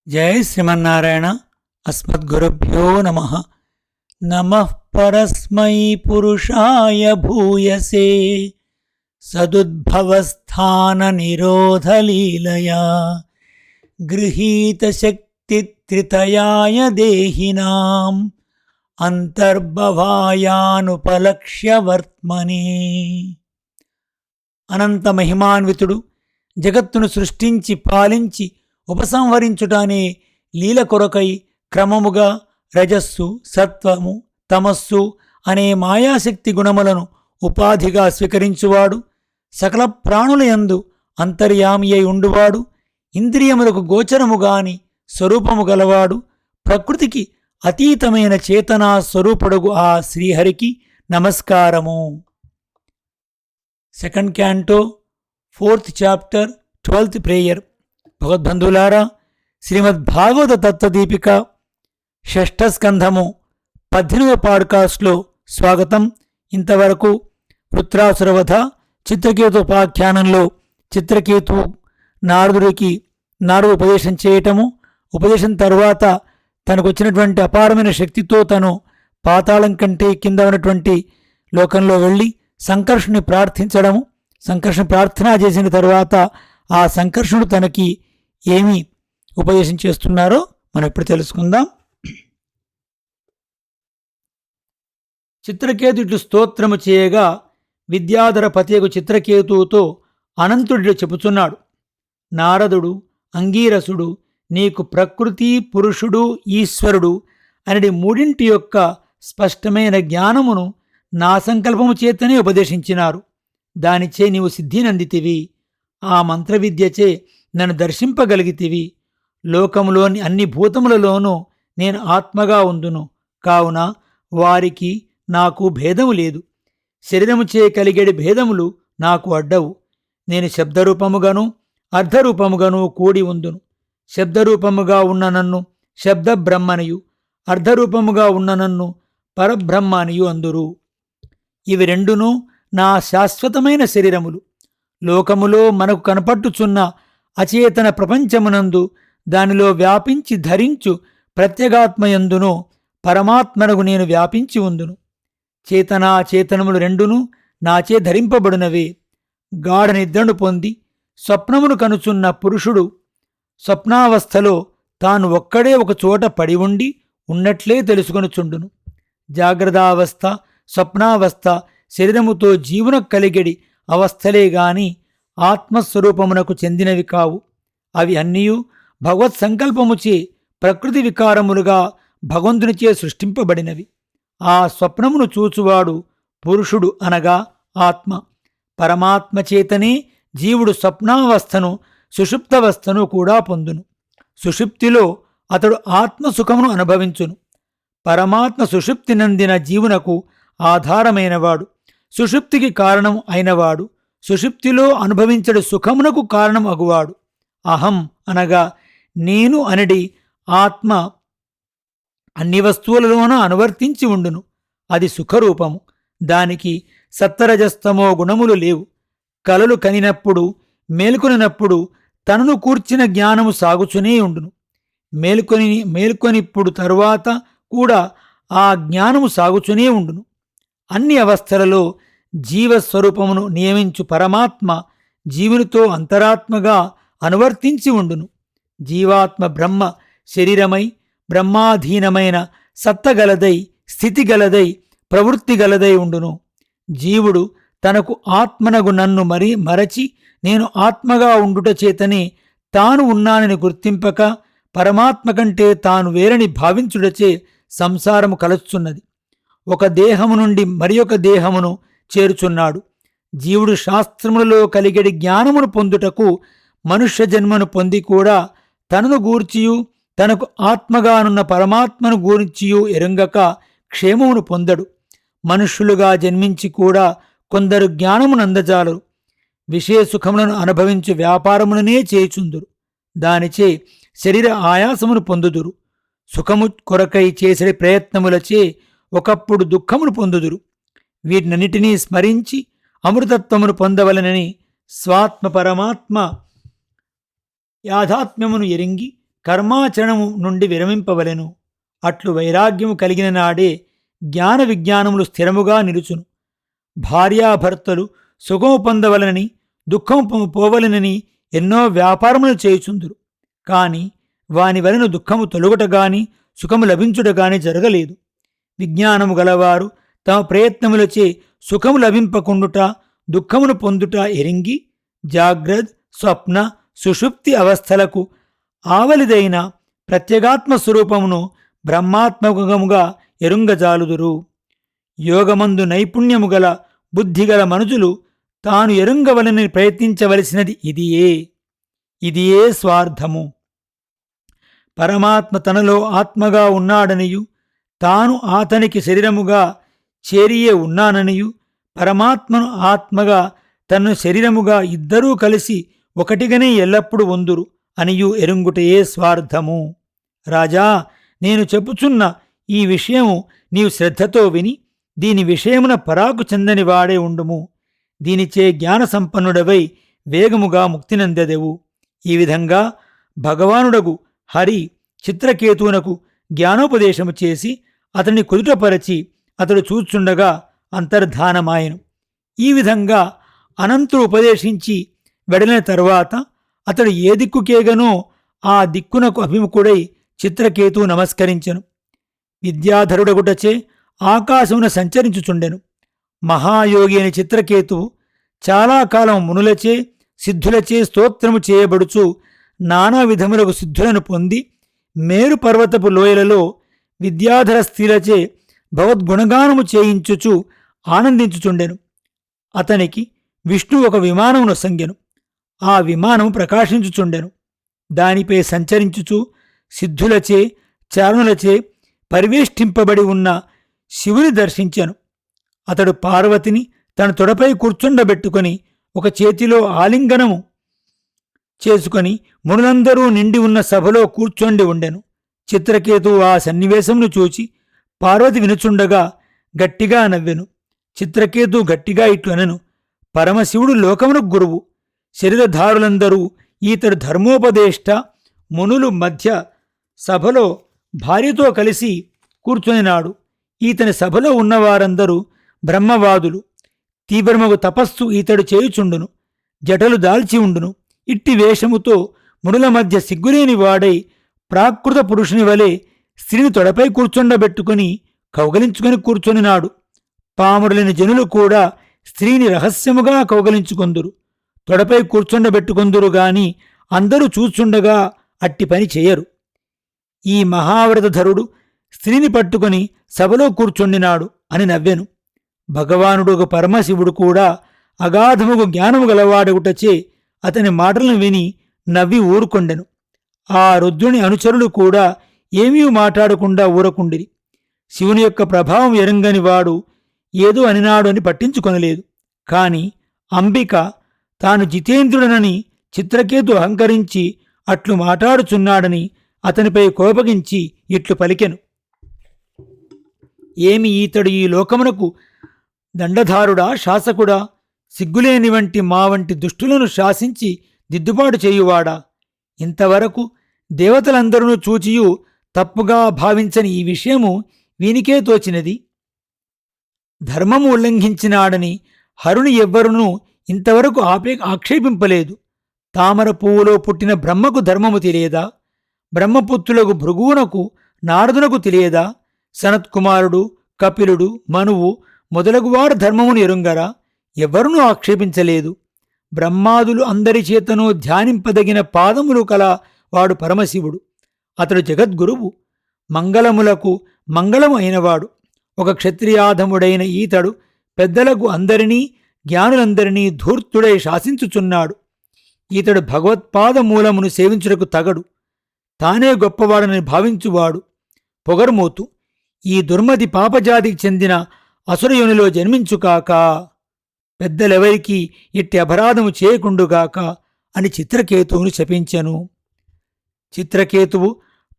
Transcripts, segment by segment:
జై శ్రీమన్నారాయణ. అస్మద్గురుభ్యో నమః. నమః పరస్మై పురుషాయ భూయసే సదుద్భవస్థాన నిరోధలీలయా గృహీత శక్తి త్రితయాయ దేహినాం అంతర్భవాయానుపలక్ష్య వర్త్మనే. అనంత మహిమాన్వితుడు జగత్తును సృష్టించి పాలించి ఉపసంహరించుటానే లీల కొరకై క్రమముగా రజస్సు, సత్వము, తమస్సు అనే మాయాశక్తి గుణములను ఉపాధిగా స్వీకరించువాడు, సకల ప్రాణులయందు అంతర్యామి అయి ఉండువాడు, ఇంద్రియములకు గోచరముగాని స్వరూపము గలవాడు, ప్రకృతికి అతీతమైన చేతనా స్వరూపుడగు ఆ శ్రీహరికి నమస్కారము. Second canto, 4th chapter, 12th prayer. భగవద్బంధువులారా, శ్రీమద్భాగవత తత్వదీపిక 6వ స్కంధము 18వ పాడ్కాస్ట్లో స్వాగతం. ఇంతవరకు వృత్రాసురవధ చిత్రకేతుపాఖ్యానంలో చిత్రకేతు నారదుడు ఉపదేశం చేయటము, ఉపదేశం తర్వాత తనకు వచ్చినటువంటి అపారమైన శక్తితో తను పాతాళం కంటే కింద ఉన్నటువంటి లోకంలో వెళ్ళి సంకర్షుని ప్రార్థించడము, సంకర్షణ ప్రార్థన చేసిన తర్వాత ఆ సంకర్షణుడు తనకి ఏమి ఉపదేశం చేస్తున్నారో మనం ఇప్పుడు తెలుసుకుందాం. చిత్రకేతు ఇట్లు స్తోత్రము చేయగా విద్యాధర పతియగు చిత్రకేతువుతో అనంతుడిలో చెబుతున్నాడు. నారదుడు, అంగీరసుడు నీకు ప్రకృతి, పురుషుడు, ఈశ్వరుడు అనేది మూడింటి యొక్క స్పష్టమైన జ్ఞానమును నా సంకల్పము చేతనే ఉపదేశించినారు. దానిచే నీవు సిద్ధినందితివి. ఆ మంత్రవిద్యచే నన్ను దర్శింపగలిగితివి. లోకములోని అన్ని భూతములలోనూ నేను ఆత్మగా ఉందును. కావున వారికి నాకు భేదము లేదు. శరీరముచే కలిగేడి భేదములు నాకు అడ్డవు. నేను శబ్దరూపముగాను అర్ధరూపముగాను కూడి ఉందును. శబ్దరూపముగా ఉన్న నన్ను శబ్ద బ్రహ్మనియు, అర్ధరూపముగా ఉన్న నన్ను పరబ్రహ్మనియు అందురు. ఇవి రెండును నా శాశ్వతమైన శరీరములు. లోకములో మనకు కనపట్టుచున్న అచేతన ప్రపంచమునందు దానిలో వ్యాపించి ధరించు ప్రత్యేగాత్మయందును పరమాత్మనకు నేను వ్యాపించి ఉందును. చేతనాచేతనములు రెండును నాచే ధరింపబడినవే. గాఢ నిద్రను పొంది స్వప్నమును కనుచున్న పురుషుడు స్వప్నావస్థలో తాను ఒక్కడే ఒక చోట పడి ఉండి ఉన్నట్లే తెలుసుకొనుచుండును. జాగ్రత్తావస్థ, స్వప్నావస్థ శరీరముతో జీవన కలిగడి అవస్థలే గాని ఆత్మస్వరూపమునకు చెందినవి కావు. అవి అన్నీయూ భగవత్ సంకల్పముచే ప్రకృతి వికారములుగా భగవంతునిచే సృష్టింపబడినవి. ఆ స్వప్నమును చూచువాడు పురుషుడు అనగా ఆత్మ. పరమాత్మ చేతనే జీవుడు స్వప్నావస్థను, సుషుప్తవస్థను కూడా పొందును. సుషుప్తిలో అతడు ఆత్మసుఖమును అనుభవించును. పరమాత్మ సుషుప్తి నందిన జీవునకు ఆధారమైనవాడు, సుషుప్తికి కారణం అయినవాడు, సుషుప్తిలో అనుభవించడు సుఖమునకు కారణం అగువాడు. అహం అనగా నేను అనడి ఆత్మ అన్ని వస్తువులలోనూ అనువర్తించి ఉండును. అది సుఖరూపము. దానికి సత్వరజస్తమో గుణములు లేవు. కలలు కనినప్పుడు, మేల్కొనినప్పుడు తనను కూర్చిన జ్ఞానము సాగుచునే ఉండును. మేల్కొనిప్పుడు తరువాత కూడా ఆ జ్ఞానము సాగుచునే ఉండును. అన్ని అవస్థలలో జీవస్వరూపమును నియమించు పరమాత్మ జీవునితో అంతరాత్మగా అనువర్తించి ఉండును. జీవాత్మ బ్రహ్మ శరీరమై బ్రహ్మాధీనమైన సత్తగలదై, స్థితిగలదై, ప్రవృత్తిగలదై ఉండును. జీవుడు తనకు ఆత్మనగు నన్ను మరచి నేను ఆత్మగా ఉండుట చేతనే తాను ఉన్నానని గుర్తింపక పరమాత్మ కంటే తాను వేరని భావించుటచే సంసారము కలుస్తున్నది. ఒక దేహము నుండి మరి ఒక దేహమును చేరుచున్నాడు. జీవుడు శాస్త్రములలో కలిగడి జ్ఞానమును పొందుటకు మనుష్య జన్మను పొంది కూడా తనను గూర్చియు తనకు ఆత్మగానున్న పరమాత్మను గూర్చియు ఎరుంగక క్షేమమును పొందడు. మనుష్యులుగా జన్మించి కూడా కొందరు జ్ఞానమునందజాలరు. విషయసుఖములను అనుభవించు వ్యాపారముననే చేయుచుందురు. దానిచే శరీర ఆయాసమును పొందుదురు. సుఖము కొరకై చేసే ప్రయత్నములచే ఒకప్పుడు దుఃఖమును పొందుదురు. వీటినన్నిటినీ స్మరించి అమృతత్వమును పొందవలనని స్వాత్మ పరమాత్మ యాథాత్మ్యమును ఎరింగి కర్మాచరణము నుండి విరమింపవలెను. అట్లు వైరాగ్యము కలిగిన నాడే జ్ఞాన విజ్ఞానములు స్థిరముగా నిలుచును. భార్యాభర్తలు సుఖము పొందవలనని దుఃఖము పోవలనని ఎన్నో వ్యాపారములు చేయుచుందురు. కాని వాని వలన దుఃఖము తొలగుటగాని సుఖము లభించుటగాని జరగలేదు. విజ్ఞానము గలవారు తమ ప్రయత్నములచే సుఖము లభింపకుండుట దుఃఖమును పొందుట ఎరింగి జాగ్రత్త స్వప్న సుషుప్తి అవస్థలకు ఆవలిదైన ప్రత్యేగాత్మ స్వరూపమును బ్రహ్మాత్మకముగా ఎరుంగజాలుదురు. యోగమందు నైపుణ్యము గల బుద్ధిగల మనుజులు తాను ఎరుంగవలని ప్రయత్నించవలసినది ఇదియే స్వార్థము. పరమాత్మ తనలో ఆత్మగా ఉన్నాడనియు తాను అతనికి శరీరముగా చేరియే ఉన్నాననియు పరమాత్మను ఆత్మగా తన్ను శరీరముగా ఇద్దరూ కలిసి ఒకటిగానే ఎల్లప్పుడూ ఉందురు అనియు ఎరుంగుటయే స్వార్థము. రాజా, నేను చెప్పుచున్న ఈ విషయము నీవు శ్రద్ధతో విని దీని విషయమున పరాకు చెందని వాడే ఉండుము. దీనిచే జ్ఞాన సంపన్నుడవై వేగముగా ముక్తినందెదవు. ఈ విధంగా భగవానుడగు హరి చిత్రకేతువునకు జ్ఞానోపదేశము చేసి అతన్ని కుదుటపరచి అతడు చూచుండగా అంతర్ధానమాయెను. ఈ విధంగా అనంతుడు ఉపదేశించి వెడలిన తరువాత అతడు ఏ దిక్కుకేగనో ఆ దిక్కునకు అభిముఖుడై చిత్రకేతువు నమస్కరించెను. విద్యాధరుడగుటచే ఆకాశమున సంచరించుచుండెను. మహాయోగి అని చిత్రకేతువు చాలా కాలం మునులచే సిద్ధులచే స్తోత్రము చేయబడుచు నానా విధములకు సిద్ధులను పొంది మేరు పర్వతపు లోయలలో విద్యాధర స్త్రీలచే భగవద్గుణగానము చేయించుచు ఆనందించుచుండెను. అతనికి విష్ణు ఒక విమానమును సంగెను. ఆ విమానము ప్రకాశించుచుండెను. దానిపై సంచరించుచు సిద్ధులచే చారణులచే పరివేష్టింపబడి ఉన్న శివుని దర్శించెను. అతడు పార్వతిని తన తొడపై కూర్చుండబెట్టుకొని ఒక చేతిలో ఆలింగనము చేసుకొని మునులందరూ నిండి ఉన్న సభలో కూర్చొండి ఉండెను. చిత్రకేతువు ఆ సన్నివేశమును చూచి పార్వతి వినుచుండగా గట్టిగా నవ్వెను. చిత్రకేతు గట్టిగా ఇట్లనెను, పరమశివుడు లోకమునకు గురువు. శరీరధారులందరూ ఈతడు ధర్మోపదేష్ట మునులు మధ్య సభలో భార్యతో కలిసి కూర్చొనినాడు. ఈతని సభలో ఉన్నవారందరూ బ్రహ్మవాదులు. తీవ్రమగు తపస్సు ఈతడు చేయుచుండును. జటలు దాల్చి ఉండును. ఇట్టి వేషముతో మునుల మధ్య సిగ్గులేని వాడై ప్రాకృత పురుషుని వలె స్త్రీని తొడపై కూర్చుండబెట్టుకుని కౌగలించుకొని కూర్చొనినాడు. పామురులేని జనులు కూడా స్త్రీని రహస్యముగా కౌగలించుకొందురు, తొడపై కూర్చుండబెట్టుకొందురు గాని అందరూ చూచుండగా అట్టి పని చేయరు. ఈ మహావ్రతధరుడు స్త్రీని పట్టుకొని సభలో కూర్చుండినాడు అని నవ్వెను. భగవానుడు పరమశివుడు కూడా అగాధముగు జ్ఞానము గలవాడగుటచే అతని మాటలను విని నవ్వి ఊరుకొండెను. ఆ రుద్రుని అనుచరులు కూడా ఏమీ మాట్లాడకుండా ఊరకుండిరి. శివుని యొక్క ప్రభావం ఎరంగని వాడు ఏదో అనినాడు అని పట్టించుకొనలేదు. కాని అంబిక తాను జితేంద్రుడనని చిత్రకేతు అహంకరించి అట్లు మాట్లాడుచున్నాడని అతనిపై కోపగించి ఇట్లు పలికెను, ఏమి ఈతడు ఈ లోకమునకు దండధారుడా, శాసకుడా? సిగ్గులేని వంటి మా వంటి దుష్టులను శాసించి దిద్దుబాటు చేయువాడా? ఇంతవరకు దేవతలందరూ చూచియు తప్పుగా భావించని ఈ విషయము వీనికే తోచినది. ధర్మము ఉల్లంఘించినాడని హరుని ఎవ్వరునూ ఇంతవరకు ఆక్షేపింపలేదు. తామర పువ్వులో పుట్టిన బ్రహ్మకు ధర్మము తెలియదా? బ్రహ్మపుత్రులకు భృగువునకు నారదునకు తెలియదా? సనత్కుమారుడు, కపిలుడు, మనువు మొదలగువారు ధర్మమును ఎరుంగరా? ఎవరునూ ఆక్షేపించలేదు. బ్రహ్మాదులు అందరి చేతనూ ధ్యానింపదగిన పాదములు కల వాడు పరమశివుడు. అతడు జగద్గురువు, మంగళములకు మంగళము అయినవాడు. ఒక క్షత్రియాధముడైన ఈతడు పెద్దలకు అందరినీ జ్ఞానులందరినీ ధూర్తుడై శాసించుచున్నాడు. ఈతడు భగవత్పాదమూలమును సేవించుటకు తగడు. తానే గొప్పవాడని భావించువాడు. పొగరుమోతు ఈ దుర్మతి పాపజాతికి చెందిన అసురయోనిలో జన్మించుకాక, పెద్దలెవరికీ ఇట్టి అపరాధము చేయకుండుగాక అని చిత్రకేతువును శపించెను. చిత్రకేతువు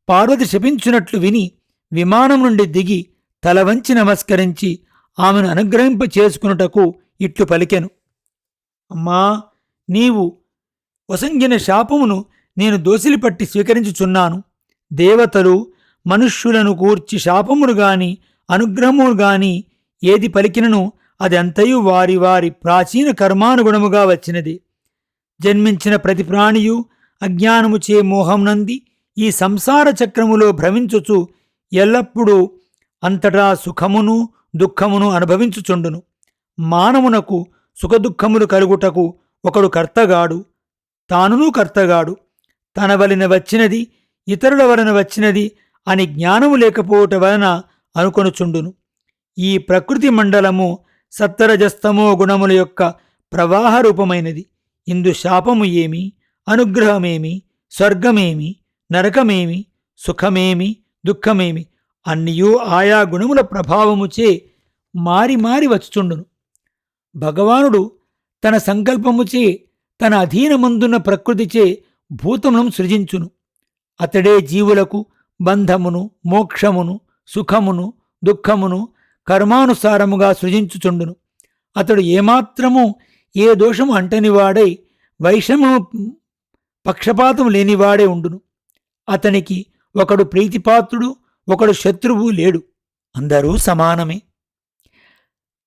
పార్వతి శపించునట్లు విని విమానం నుండి దిగి తల వంచి నమస్కరించి ఆమెను అనుగ్రహింప చేసుకున్నటకు ఇట్లు పలికెను, అమ్మా, నీవు వసంగిన శాపమును నేను దోసిలి పట్టి స్వీకరించుచున్నాను. దేవతలు మనుష్యులను గూర్చి శాపములు గాని అనుగ్రహములు గాని ఏది పలికినను అదంతయు వారి వారి ప్రాచీన కర్మానుగుణముగా వచ్చినది. జన్మించిన ప్రతి ప్రాణియు అజ్ఞానముచే మోహం నంది ఈ సంసార చక్రములో భ్రమించుచు ఎల్లప్పుడూ అంతటా సుఖమును దుఃఖమును అనుభవించుచుండును. మానవునకు సుఖదుఖములు కలుగుటకు ఒకడు కర్తగాడు, తానును కర్తగాడు. తన వలన వచ్చినది ఇతరుల వలన వచ్చినది అని జ్ఞానము లేకపోవట వలన అనుకొనుచుండును. ఈ ప్రకృతి మండలము సత్వరజస్తమో గుణముల యొక్క ప్రవాహ రూపమైనది. ఇందు శాపము ఏమి, అనుగ్రహమేమి, స్వర్గమేమి, నరకమేమి, సుఖమేమి, దుఃఖమేమి అన్నియూ ఆయా గుణముల ప్రభావముచే మారి మారి వచ్చుచుండును. భగవానుడు తన సంకల్పముచే తన అధీనమందున్న ప్రకృతిచే భూతములను సృజించును. అతడే జీవులకు బంధమును, మోక్షమును, సుఖమును, దుఃఖమును కర్మానుసారముగా సృజించుచుండును. అతడు ఏమాత్రము ఏ దోషము అంటనివాడై వైషమ్యము పక్షపాతం లేనివాడే ఉండును. అతనికి ఒకడు ప్రీతిపాత్రుడు, ఒకడు శత్రువు లేడు. అందరూ సమానమే.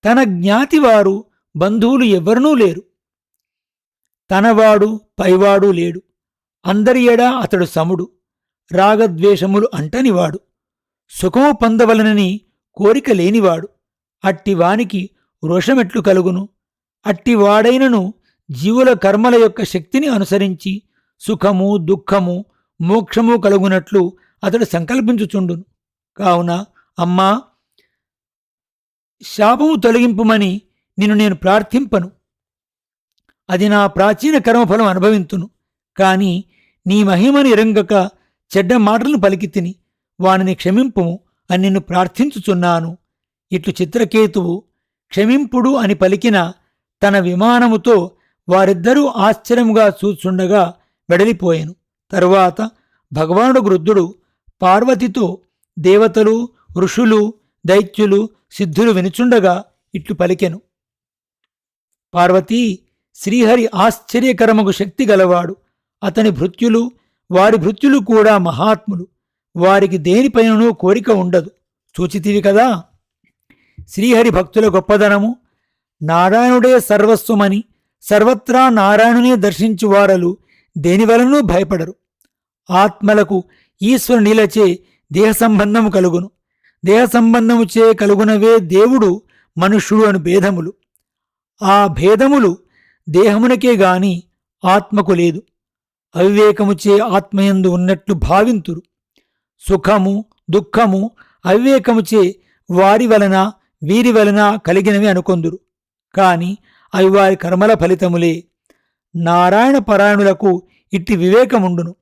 తన జ్ఞాతివారు బంధువులు ఎవ్వరనూ లేరు. తనవాడు పైవాడు లేడు. అందరి ఎడా అతడు సముడు. రాగద్వేషములు అంటనివాడు. సుఖము పొందవలనని కోరిక లేనివాడు. అట్టివానికి రోషమెట్లు కలుగును? అట్టివాడైనను జీవుల కర్మల యొక్క శక్తిని అనుసరించి సుఖము దుఃఖము మోక్షము కలుగునట్లు అతడు సంకల్పించుచుండును. కావున అమ్మా, శాపము తొలగింపుమని నిన్ను నేను ప్రార్థింపను. అది నా ప్రాచీన కర్మఫలం అనుభవింతును. కాని నీ మహిమని ఎరంగక చెడ్డ మాటలను పలికితిని, వానిని క్షమింపుము అని నిన్ను ప్రార్థించుచున్నాను. ఇట్లు చిత్రకేతువు క్షమింపుడు అని పలికిన తన విమానముతో వారిద్దరూ ఆశ్చర్యముగా చూచుండగా వెడలిపోయెను. తరువాత భగవానుడు వృద్ధుడు పార్వతితో దేవతలు, ఋషులు, దైత్యులు, సిద్ధులు వినుచుండగా ఇట్లు పలికెను. పార్వతీ, శ్రీహరి ఆశ్చర్యకరమగు శక్తి గలవాడు. అతని భృత్యులు, వారి భృత్యులు కూడా మహాత్ములు. వారికి దేనిపైననూ కోరిక ఉండదు. చూచితివి కదా. శ్రీహరి భక్తుల గొప్పదనము. నారాయణుడే సర్వస్వమని సర్వత్రా నారాయణునే దర్శించువారలు దేనివలనూ భయపడరు. ఆత్మలకు ఈశ్వరునిలచే దేహ సంబంధము కలుగును. దేహ సంబంధముచే కలుగునవే దేవుడు, మనుష్యుడు అను భేదములు. ఆ భేదములు దేహమునకే గాని ఆత్మకు లేదు. అవివేకముచే ఆత్మయందు ఉన్నట్లు భావింతురు. సుఖము దుఃఖము అవివేకముచే వారి వలన వీరి వలన కలిగినవి అనుకొందురు. కాని అవి వారి కర్మల ఫలితములే. నారాయణ పరాయణులకు ఇట్టి వివేకముండును.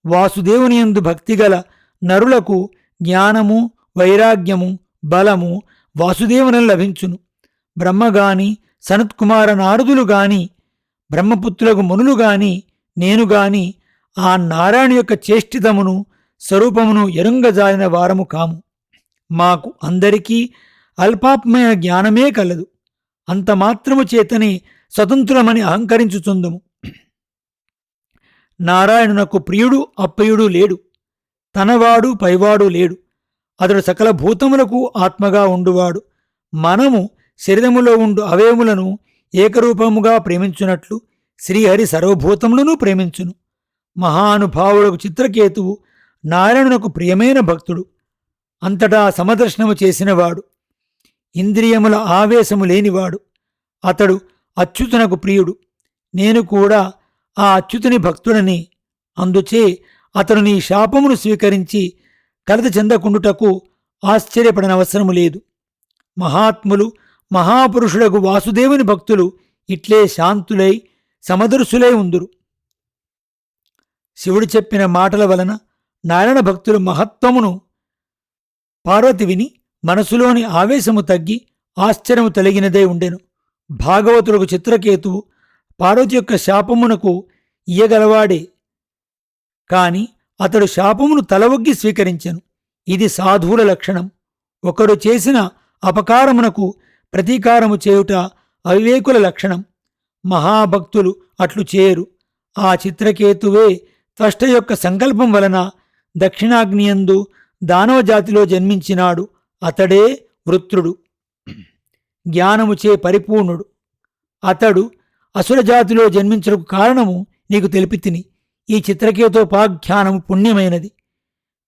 వాసుదేవునియందు భక్తిగల నరులకు జ్ఞానము, వైరాగ్యము, బలము వాసుదేవుని లభించును. బ్రహ్మగాని, సనత్కుమార నారదులు గాని, బ్రహ్మపుత్రులకు మునులు గాని, నేను గాని ఆ నారాయణ యొక్క చేష్టితమును స్వరూపమును ఎరుంగజాలిన వారము కాము. మాకు అందరికీ అల్పాత్మైన జ్ఞానమే కలదు. అంత మాత్రము చేతనే స్వతంత్రమని అహంకరించుచుందుము. నారాయణునకు ప్రియుడు అప్రియుడు లేడు. తనవాడు పైవాడు లేడు. అతడు సకల భూతములకు ఆత్మగా ఉండువాడు. మనము శరీరములో ఉండు అవయములను ఏకరూపముగా ప్రేమించున్నట్లు శ్రీహరి సర్వభూతములను ప్రేమించును. మహానుభావులకు చిత్రకేతువు నారాయణునకు ప్రియమైన భక్తుడు. అంతటా సమదర్శనము చేసినవాడు. ఇంద్రియముల ఆవేశము లేనివాడు. అతడు అచ్యుతునకు ప్రియుడు. నేను కూడా ఆ అచ్యుతుని భక్తుడని. అందుచే అతడు నీ శాపమును స్వీకరించి కలత చెందకుండుటకు ఆశ్చర్యపడనవసరము లేదు. మహాత్ములు, మహాపురుషులకు వాసుదేవుని భక్తులు ఇట్లే శాంతులై సమదర్శులై ఉందురు. శివుడు చెప్పిన మాటల వలన నారాయణ భక్తులు మహత్వమును పార్వతి విని మనసులోని ఆవేశము తగ్గి ఆశ్చర్యము తొలగినదే ఉండెను. భాగవతులకు చిత్రకేతువు పార్వతి యొక్క శాపమునకు ఇయ్యగలవాడే. కాని అతడు శాపమును తలవొగ్గి స్వీకరించెను. ఇది సాధువుల లక్షణం. ఒకడు చేసిన అపకారమునకు ప్రతీకారము చేయుట అవివేకుల లక్షణం. మహాభక్తులు అట్లు చేయరు. ఆ చిత్రకేతువే త్వష్ట యొక్క సంకల్పం వలన దక్షిణాగ్నియందు దానవ జాతిలో జన్మించినాడు. అతడే వృత్రుడు, జ్ఞానముచే పరిపూర్ణుడు. అతడు అసురజాతిలో జన్మించడానికి కారణము నీకు తెలిపితిని. ఈ చిత్రకేతోపాఖ్యానము పుణ్యమైనది.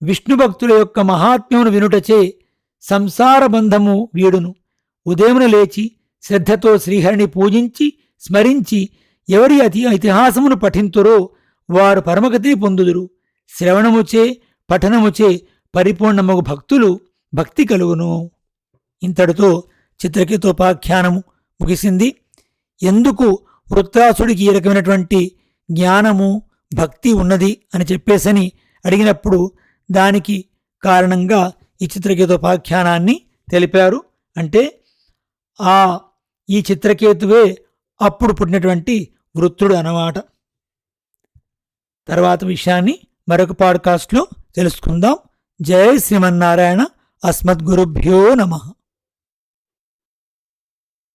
విష్ణుభక్తుల యొక్క మహాత్మ్యమును వినుటచే సంసార బంధము వీడును. ఉదయమున లేచి శ్రద్ధతో శ్రీహరిని పూజించి స్మరించి ఎవరి ఇతిహాసమును పఠింతురో వారు పరమగతిని పొందుదురు. శ్రవణముచే పఠనముచే పరిపూర్ణమగు భక్తులు భక్తి కలుగును. ఇంతటితో చిత్రకేతోపాఖ్యానము ముగిసింది. ఎందుకు వృత్రాసుడికి ఈ రకమైనటువంటి జ్ఞానము భక్తి ఉన్నది అని చెప్పేసని అడిగినప్పుడు దానికి కారణంగా ఈ చిత్రకేతోపాఖ్యానాన్ని తెలిపారు. అంటే ఈ చిత్రకేతువే అప్పుడు పుట్టినటువంటి వృత్రుడు అన్నమాట. తర్వాత విషయాన్ని మరొక పాడ్కాస్ట్లో తెలుసుకుందాం. జై శ్రీమన్నారాయణ. అస్మద్గురుభ్యో నమః.